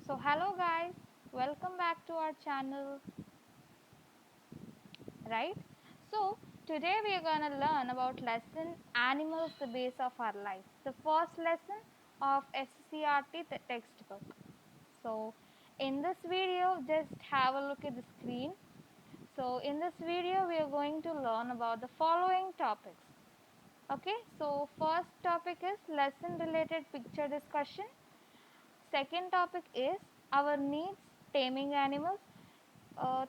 So hello guys, welcome back to our channel, right? So today we are going to learn about lesson Animals the Base of Our Life, the first lesson of SCRT textbook. So in this video just have a look at the screen. So in this video we are going to learn about the following topics. Okay, so first topic is lesson related picture discussion. Second topic is our needs, taming animals.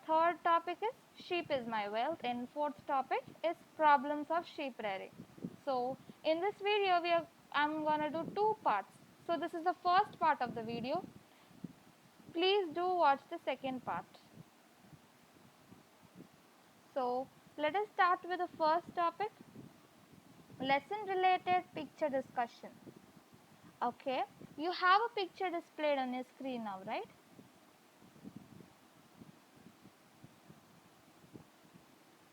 Third topic is sheep is my wealth, and fourth topic is problems of sheep rearing. So in this video I'm gonna do two parts. So this is the first part of the video. Please do watch the second part. So let us start with the first topic, lesson related picture discussion. Okay, you have a picture displayed on your screen now, right?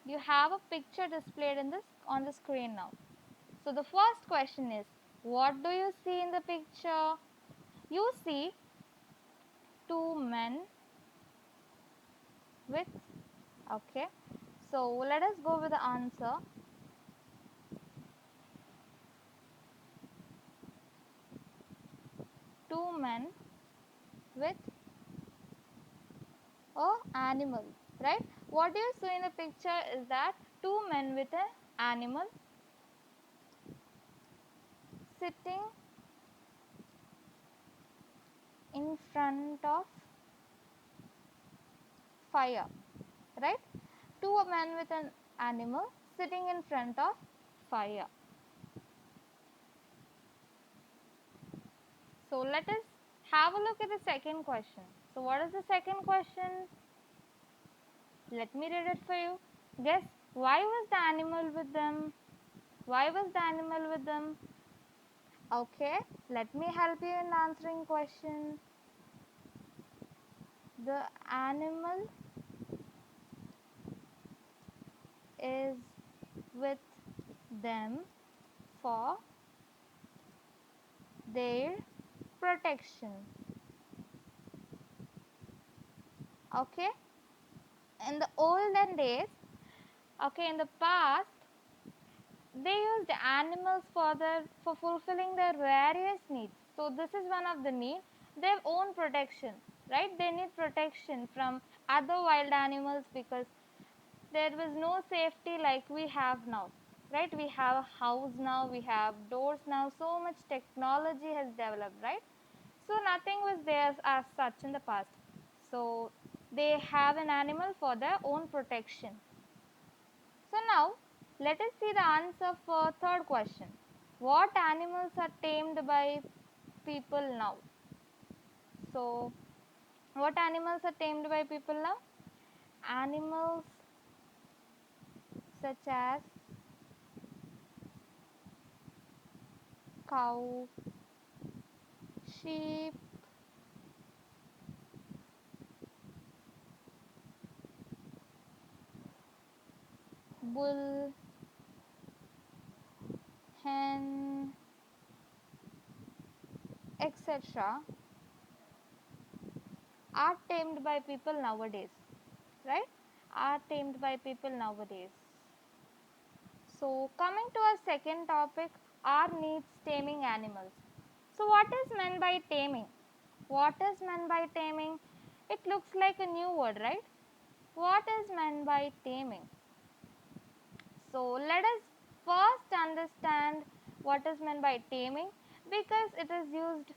You have a picture displayed on the screen now. So the first question is, what do you see in the picture? You see two men with, okay. So let us go with the answer. Two men with a animal, right? What you see in the picture is that two men with an animal sitting in front of fire, right? Two men with an animal sitting in front of fire. So let us have a look at the second question. So what is the second question? Let me read it for you. Guess, why was the animal with them? Why was the animal with them? Okay, let me help you in answering question. The animal is with them for their protection. Okay, in the olden days, okay, in the past, they used animals for fulfilling their various needs. So this is one of the needs, their own protection, right? They need protection from other wild animals because there was no safety like we have now, right? We have a house now, we have doors now, so much technology has developed, right? So nothing was there as such in the past. So they have an animal for their own protection. So now let us see the answer for third question. What animals are tamed by people now? So what animals are tamed by people now? Animals such as cow, sheep, bull, hen, etc. are tamed by people nowadays, right? Are tamed by people nowadays. So coming to our second topic, our needs taming animals. So what is meant by taming? What is meant by taming? It looks like a new word, right? What is meant by taming? So let us first understand what is meant by taming, because it is used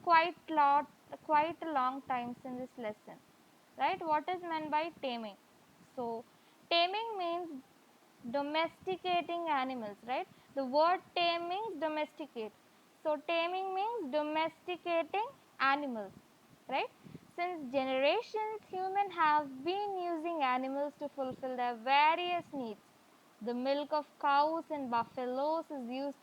quite a long times in this lesson, right? What is meant by taming? So taming means domesticating animals, right? The word tame means domesticate. So taming means domesticating animals, right? Since generations, humans have been using animals to fulfill their various needs. The milk of cows and buffaloes is used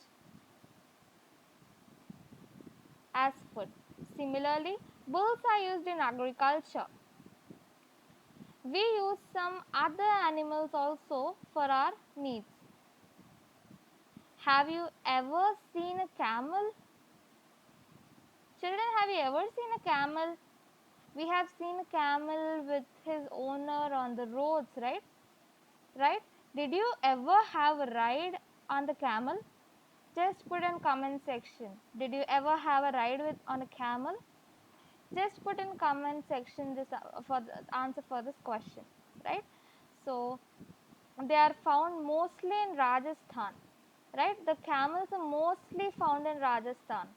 as food. Similarly, bulls are used in agriculture. We use some other animals also for our needs. Have you ever seen a camel? Children, have you ever seen a camel? We have seen a camel with his owner on the roads, right? Right? Did you ever have a ride on the camel? Just put in comment section. Did you ever have a ride on a camel? Just put in comment section this for the answer for this question, right? So they are found mostly in Rajasthan, right? The camels are mostly found in Rajasthan.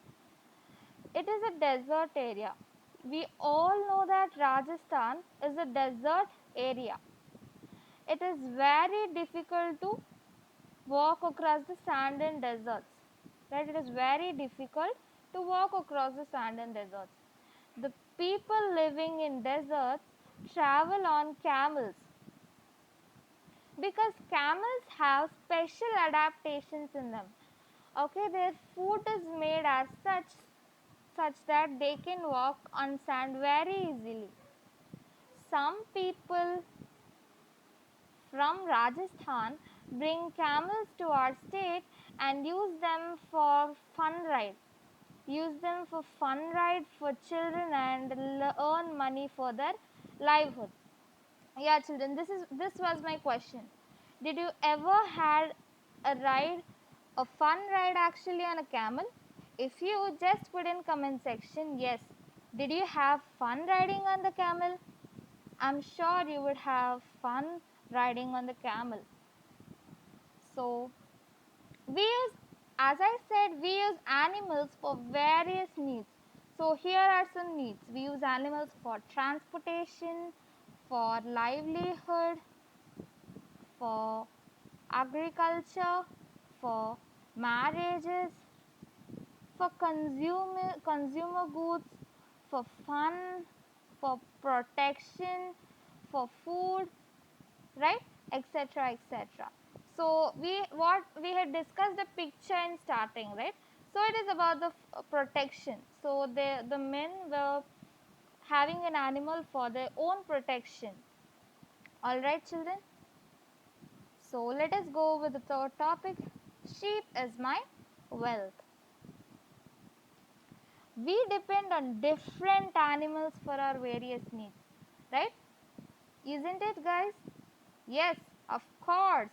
It is a desert area. We all know that Rajasthan is a desert area. It is very difficult to walk across the sand and deserts, right? It is very difficult to walk across the sand and deserts. The people living in deserts travel on camels because camels have special adaptations in them. Okay, their foot is made as such that they can walk on sand very easily. Some people from Rajasthan bring camels to our state and use them for fun ride. Use them for fun ride for children and earn money for their livelihood. Yeah, children, this was my question. Did you ever had a ride, a fun ride actually on a camel? If you just put in comment section yes. Did you have fun riding on the camel? I'm sure you would have fun riding on the camel. So we use, as I said, we use animals for various needs. So here are some needs. We use animals for transportation, for livelihood, for agriculture, for marriages, for consumer goods, for fun, for protection, for food, right, etc., etc. So what we had discussed the picture in starting, right? So it is about the protection. So the men were having an animal for their own protection. All right, children. So let us go with the third topic. Sheep is my wealth. We depend on different animals for our various needs, right? Isn't it, guys? Yes, of course.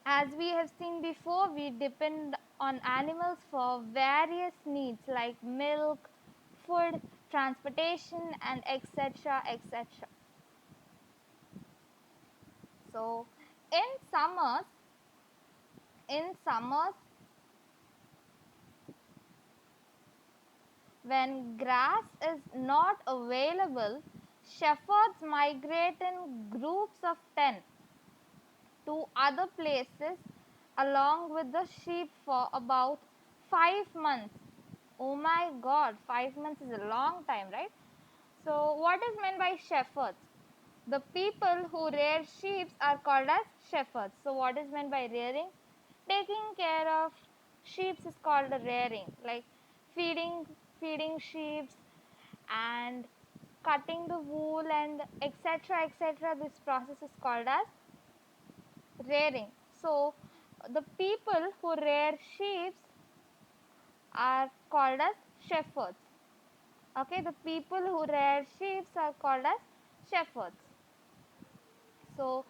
As we have seen before, we depend on animals for various needs like milk, food, transportation, and etc. etc. So in summers when grass is not available, shepherds migrate in groups of 10 to other places along with the sheep for about 5 months. Oh my god, 5 months is a long time, right? So what is meant by shepherds? The people who rear sheep are called as shepherds. So what is meant by rearing? Taking care of sheep is called rearing, like feeding sheep and cutting the wool and etc. etc. This process is called as rearing. So the people who rear sheep are called as shepherds. Okay, the people who rear sheep are called as shepherds. So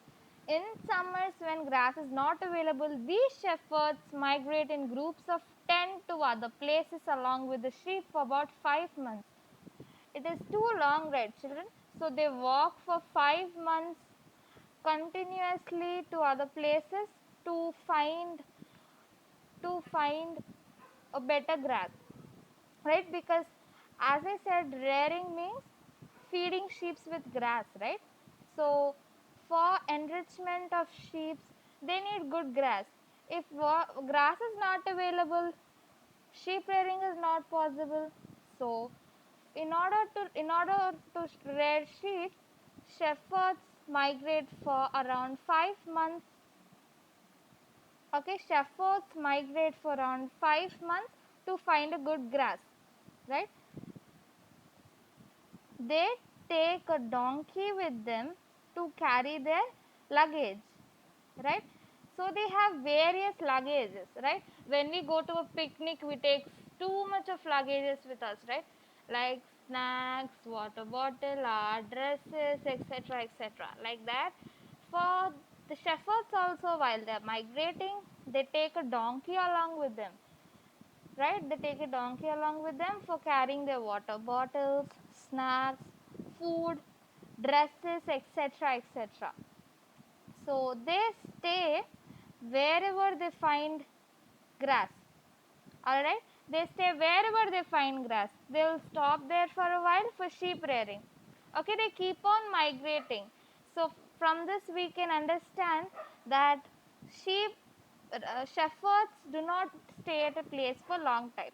in summers when grass is not available, these shepherds migrate in groups of 10 to other places along with the sheep for about 5 months. It is too long, right, children? So they walk for 5 months continuously to other places to find a better grass, right? Because as I said, rearing means feeding sheep with grass, right? So for enrichment of sheep, they need good grass. If grass is not available, sheep rearing is not possible. So in order to rear sheep, shepherds migrate for around 5 months. Okay, shepherds migrate for around 5 months to find a good grass, right? They take a donkey with them to carry their luggage, right? So they have various luggages, right? When we go to a picnic, we take too much of luggages with us, right? Like snacks, water bottle, our dresses, etc., etc. Like that. For the shepherds also, while they are migrating, they take a donkey along with them, right? They take a donkey along with them for carrying their water bottles, snacks, food, dresses, etc., etc. So they stay wherever they find grass. Alright, they stay wherever they find grass. They will stop there for a while for sheep rearing. Okay, they keep on migrating. So from this we can understand that sheep shepherds do not stay at a place for long time.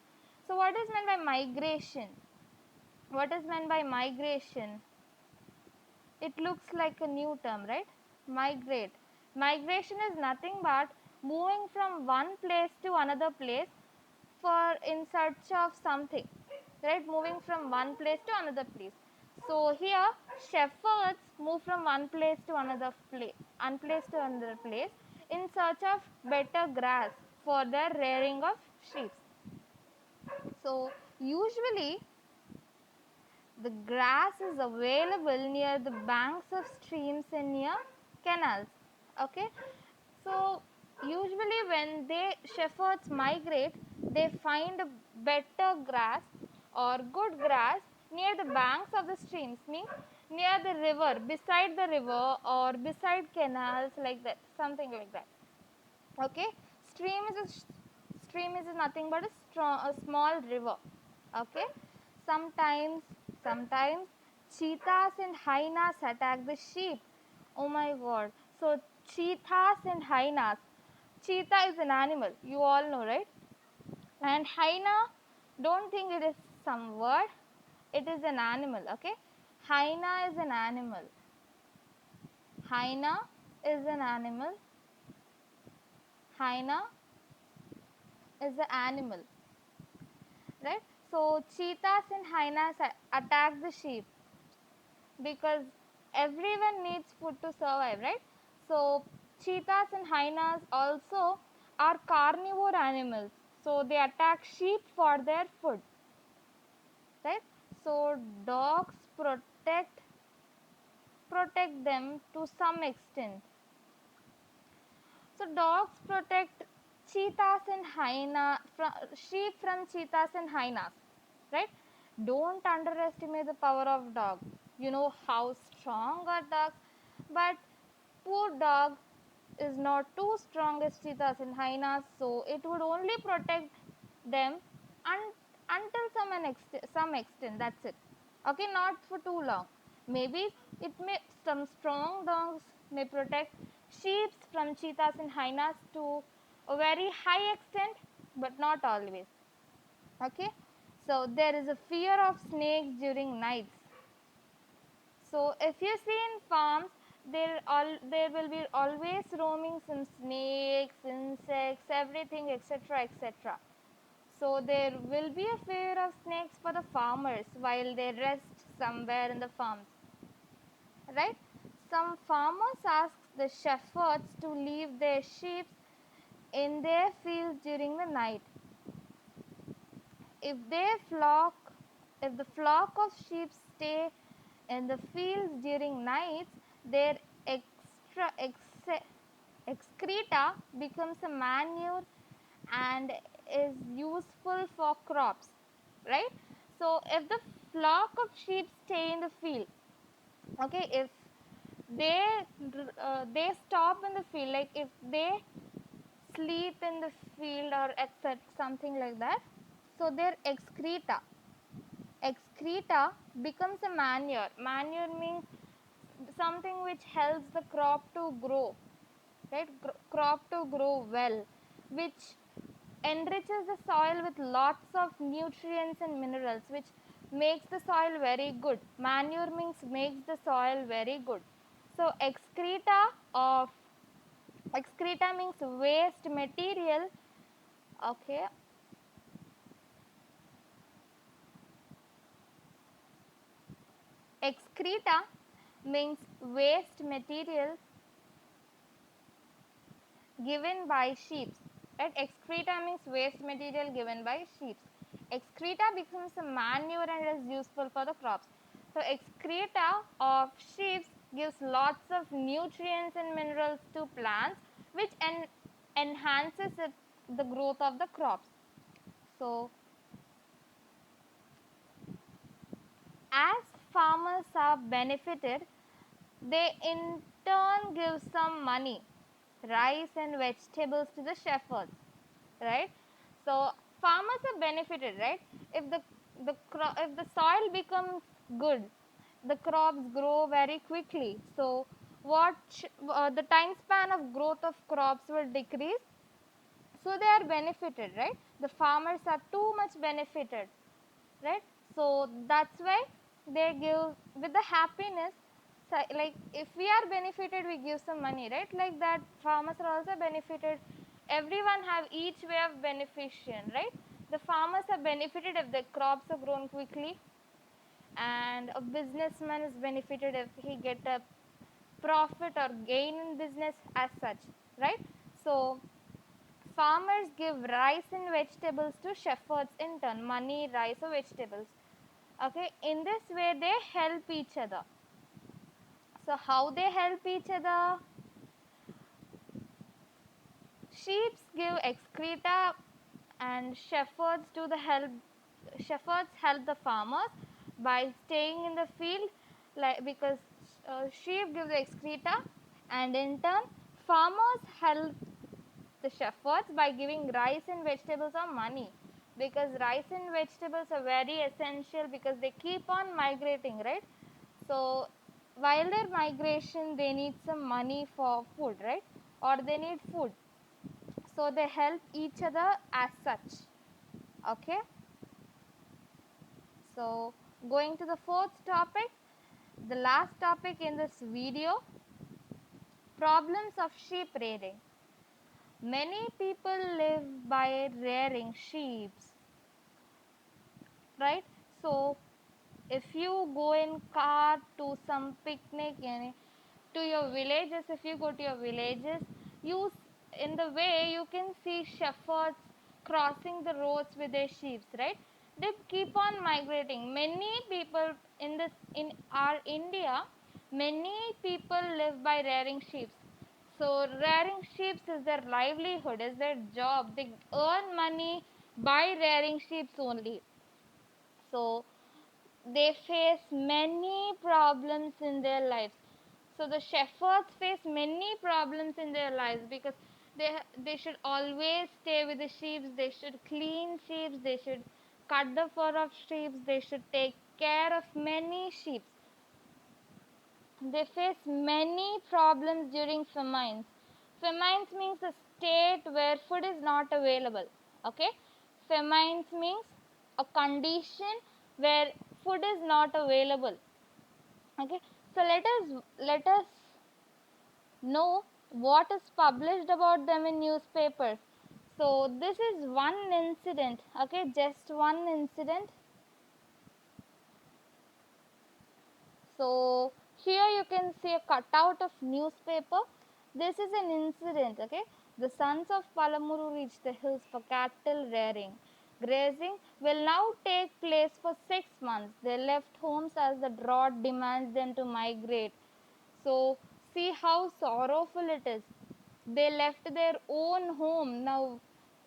So what is meant by migration? What is meant by migration? It looks like a new term, right? Migrate. Migration is nothing but moving from one place to another place for in search of something, right? Moving from one place to another place. So here shepherds move from one place to another place in search of better grass for the rearing of sheep. So usually the grass is available near the banks of streams and near canals. Okay, so usually when shepherds migrate, they find a better grass or good grass near the banks of the streams, means near the river, beside the river or beside canals, like that, something like that. Okay, stream is nothing but a small river. Okay, sometimes cheetahs and hyenas attack the sheep. Oh my god. So cheetahs and hyenas, cheetah is an animal, you all know, right? And hyena, don't think it is some word, it is an animal. Okay, hyena is an animal, hyena is an animal, hyena is an animal, right? So cheetahs and hyenas attack the sheep because everyone needs food to survive, right? So cheetahs and hyenas also are carnivore animals, so they attack sheep for their food, right? So dogs protect them to some extent. So dogs protect cheetahs and hyenas, sheep from cheetahs and hyenas, right? Don't underestimate the power of dog. You know how strong are dogs, but poor dog is not too strong as cheetahs and hyenas, so it would only protect them until some extent. That's it. Okay, not for too long. Maybe some strong dogs may protect sheep from cheetahs and hyenas to a very high extent, but not always. Okay, so there is a fear of snakes during nights. So if you see in farms, there will be always roaming some snakes, insects, everything, etc., etc. So there will be a fear of snakes for the farmers while they rest somewhere in the farms, right? Some farmers ask the shepherds to leave their sheep in their fields during the night. If if the flock of sheep stay in the fields during nights, their excreta becomes a manure and is useful for crops, right? So if the flock of sheep stay in the field, okay, if they they stop in the field, like if they sleep in the field or etc., something like that, so their excreta becomes a manure. Manure means something which helps the crop to grow, right? Crop to grow well, which enriches the soil with lots of nutrients and minerals, which makes the soil very good. Manure means makes the soil very good. So of excreta means waste material. Okay, excreta means waste material given by sheep, right? Excreta means waste material given by sheep. excreta becomes a manure and is useful for the crops. So excreta of sheep gives lots of nutrients and minerals to plants, which enhances the growth of the crops. So as farmers are benefited, they in turn give some money, rice and vegetables to the shepherds, right? So farmers are benefited, right? If if the soil becomes good, the crops grow very quickly. So the time span of growth of crops will decrease. So they are benefited, right? The farmers are too much benefited, right? So that's why they give with the happiness. So like if we are benefited, we give some money, right? Like that farmers are also benefited. Everyone have each way of beneficiation, right? The farmers are benefited if the crops are grown quickly, and a businessman is benefited if he get a profit or gain in business as such, right? So farmers give rice and vegetables to shepherds in turn, money, rice or vegetables. Okay, in this way they help each other. So how they help each other? Sheep give excreta and shepherds help the farmers by staying in the field, like because sheep give the excreta, and in turn farmers help the shepherds by giving rice and vegetables or money, because rice and vegetables are very essential because they keep on migrating, right? So while their migration they need some money for food, right? Or they need food, so they help each other as such. Okay, so going to the fourth topic, the last topic in this video, problems of sheep rearing. Many people live by rearing sheep, right? So if you go in car to some picnic to your villages, if you go to your villages, you in the way you can see shepherds crossing the roads with their sheep, right? They keep on migrating. Many people in our India, many people live by rearing sheep. So rearing sheep is their livelihood, is their job. They earn money by rearing sheep only. So they face many problems in their lives. So the shepherds face many problems in their lives because they should always stay with the sheep, they should clean sheep, they should cut the fur of sheep, they should take care of many sheep. They face many problems during famines. Famines means a state where food is not available. Okay, famines means a condition where food is not available. Okay, so let us know what is published about them in newspapers. So this is one incident. Okay, just one incident. So here you can see a cutout of newspaper. This is an incident. Okay, the sons of Palamuru reached the hills for cattle rearing. Grazing will now take place for 6 months. They left homes as the drought demands them to migrate. So see how sorrowful it is. They left their own home. Now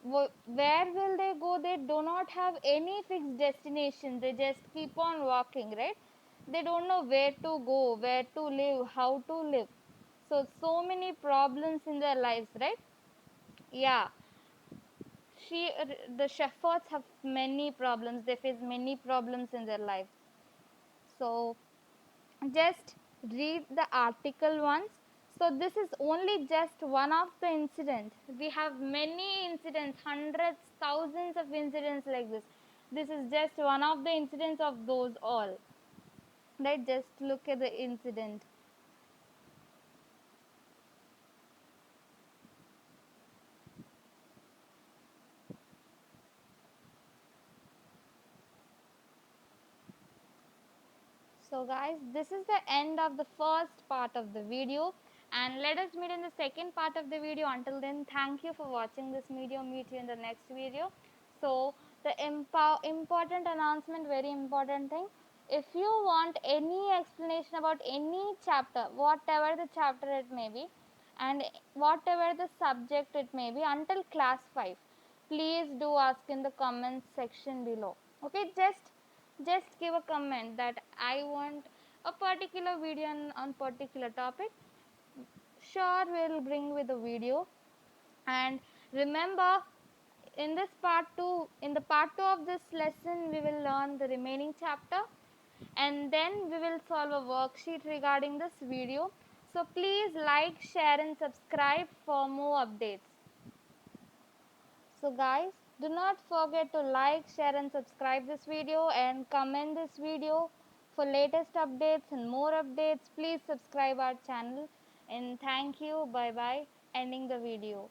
where will they go? They do not have any fixed destination. They just keep on walking, right? They don't know where to go, where to live, how to live. So many problems in their lives, right? Yeah, the shepherds have many problems. They face many problems in their lives. So just read the article once. So this is only just one of the incidents. We have many incidents, hundreds, thousands of incidents like this. This is just one of the incidents of those all. Right? Just look at the incident. So guys, this is the end of the first part of the video, and let us meet in the second part of the video. Until then, thank you for watching this video. Meet you in the next video. So The important announcement, very important thing. If you want any explanation about any chapter, whatever the chapter it may be, and whatever the subject it may be, until class 5, please do ask in the comments section below. Okay, just give a comment that I want a particular video on particular topic. Sure, we'll bring with a video. And remember, in this part 2, in the part 2 of this lesson, we will learn the remaining chapter, and then we will solve a worksheet regarding this video. So please like, share and subscribe for more updates. So guys, do not forget to like, share and subscribe this video and comment this video for latest updates and more updates. Please subscribe our channel, and thank you. Bye bye. Ending the video.